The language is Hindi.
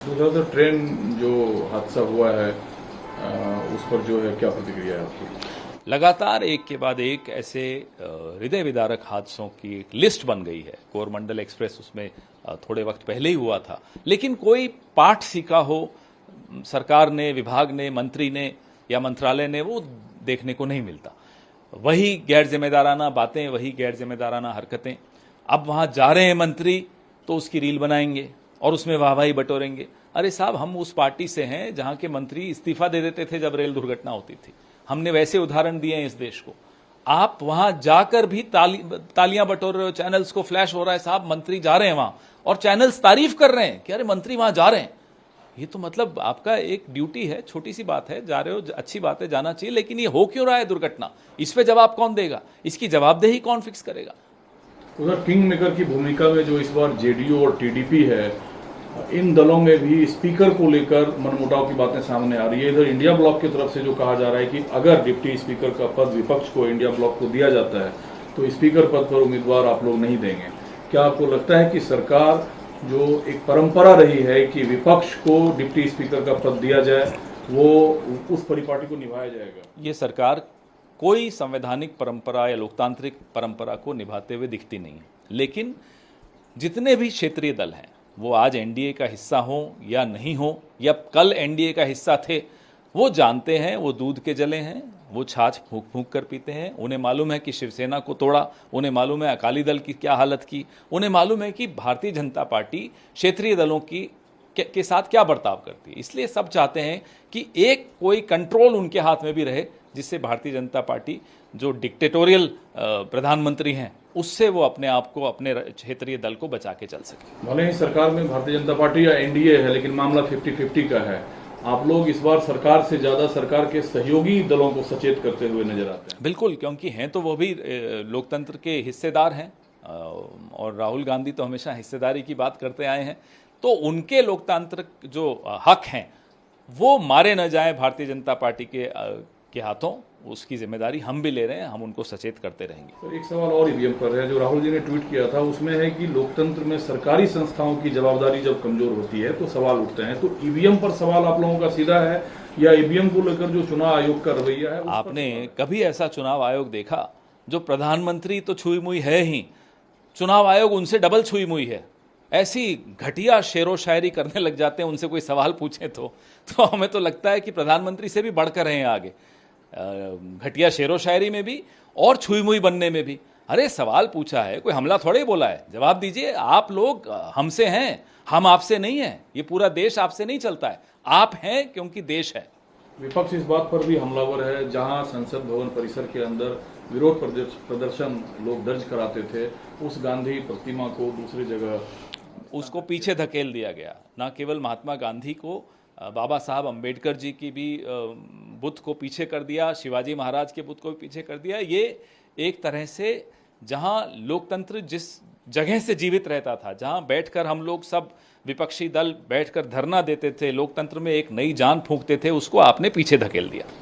दूसरा तो ट्रेन जो हादसा हुआ है उस पर जो है क्या प्रतिक्रिया है आपकी? लगातार एक के बाद एक ऐसे हृदय विदारक हादसों की एक लिस्ट बन गई है। कोरमंडल एक्सप्रेस उसमें थोड़े वक्त पहले ही हुआ था, लेकिन कोई पाठ सीखा हो सरकार ने, विभाग ने, मंत्री ने या मंत्रालय ने, वो देखने को नहीं मिलता। वही गैर जिम्मेदाराना बातें, वही गैर जिम्मेदाराना हरकतें। अब वहां जा रहे हैं मंत्री तो उसकी रील बनाएंगे और उसमें वाहवाही बटोरेंगे। अरे साहब, हम उस पार्टी से हैं जहां के मंत्री इस्तीफा दे देते थे जब रेल दुर्घटना होती थी। हमने वैसे उदाहरण दिए हैं इस देश को। आप वहां जाकर भी तालियां बटोर रहे हो, चैनल्स को फ्लैश हो रहा है साहब मंत्री जा रहे हैं वहां, और चैनल्स तारीफ कर रहे हैं कि अरे मंत्री वहां जा रहे हैं। ये तो मतलब आपका एक ड्यूटी है, छोटी सी बात है, जा रहे हो, अच्छी बात है, जाना चाहिए, लेकिन ये हो क्यों रहा है दुर्घटना? इस पे जवाब कौन देगा? इसकी जवाबदेही कौन फिक्स करेगा? उधर किंग मेकर की भूमिका में जो इस बार जेडीयू और टीडीपी है, इन दलों में भी स्पीकर को लेकर मनमुटाव की बातें सामने आ रही है। इधर इंडिया ब्लॉक की तरफ से जो कहा जा रहा है कि अगर डिप्टी स्पीकर का पद विपक्ष को, इंडिया ब्लॉक को दिया जाता है तो स्पीकर पद पर उम्मीदवार आप लोग नहीं देंगे। क्या आपको लगता है कि सरकार जो एक परंपरा रही है कि विपक्ष को डिप्टी स्पीकर का पद दिया जाए, वो उस परिपाटी को निभाया जाएगा? ये सरकार कोई संवैधानिक परंपरा या लोकतांत्रिक परंपरा को निभाते हुए दिखती नहीं है। लेकिन जितने भी क्षेत्रीय दल हैं, वो आज एनडीए का हिस्सा हो या नहीं हो, या कल एनडीए का हिस्सा थे, वो जानते हैं वो दूध के जले हैं, वो छाछ फूंक फूंक कर पीते हैं। उन्हें मालूम है कि शिवसेना को तोड़ा, उन्हें मालूम है अकाली दल की क्या हालत की, उन्हें मालूम है कि भारतीय जनता पार्टी क्षेत्रीय दलों की के साथ क्या बर्ताव करती है। इसलिए सब चाहते हैं कि एक कोई कंट्रोल उनके हाथ में भी रहे, जिससे भारतीय जनता पार्टी जो डिक्टेटोरियल प्रधानमंत्री हैं, उससे वो अपने आप को, अपने क्षेत्रीय दल को बचा के चल सके। भले ही सरकार में भारतीय जनता पार्टी या एनडीए है, लेकिन मामला 50-50 का है। आप लोग इस बार सरकार से ज्यादा सरकार के सहयोगी दलों को सचेत करते हुए नजर आते हैं। बिल्कुल, क्योंकि हैं तो वो भी लोकतंत्र के हिस्सेदार हैं, और राहुल गांधी तो हमेशा हिस्सेदारी की बात करते आए हैं। तो उनके लोकतांत्रिक जो हक हैं वो मारे न जाए भारतीय जनता पार्टी के हाथों, उसकी जिम्मेदारी हम भी ले रहे हैं, हम उनको सचेत करते रहेंगे। तो एक सवाल और ईवीएम पर है, जो राहुल जी ने ट्वीट किया था, उसमें है कि लोकतंत्र में सरकारी संस्थाओं की जवाबदारी जब कमजोर होती है तो सवाल उठते हैं। तो ईवीएम पर सवाल आप लोगों का सीधा है या ईवीएम को लेकर जो चुनाव आयोग का रवैया है? आपने कभी ऐसा चुनाव आयोग देखा? जो प्रधानमंत्री तो छुई मुई है ही, चुनाव आयोग उनसे डबल छुई मुई है। ऐसी घटिया शेरो शायरी करने लग जाते हैं, उनसे कोई सवाल पूछे तो हमें तो लगता है कि प्रधानमंत्री से भी बढ़कर हैं आगे, घटिया शेरो शायरी में भी और छुई मुई बनने में भी। अरे सवाल पूछा है, कोई हमला थोड़े बोला है, जवाब दीजिए। आप लोग हमसे हैं, हम आपसे नहीं हैं। ये पूरा देश आपसे नहीं चलता है, आप हैं क्योंकि देश है। विपक्ष इस बात पर भी हमलावर है, जहां संसद भवन परिसर के अंदर विरोध प्रदर्शन लोग दर्ज कराते थे, उस गांधी प्रतिमा को दूसरी जगह उसको पीछे धकेल दिया गया। ना केवल महात्मा गांधी को, बाबा साहब अंबेडकर जी की भी बुत को पीछे कर दिया, शिवाजी महाराज के बुत को भी पीछे कर दिया। ये एक तरह से जहां लोकतंत्र जिस जगह से जीवित रहता था, जहां बैठकर हम लोग सब विपक्षी दल बैठकर धरना देते थे, लोकतंत्र में एक नई जान फूंकते थे, उसको आपने पीछे धकेल दिया।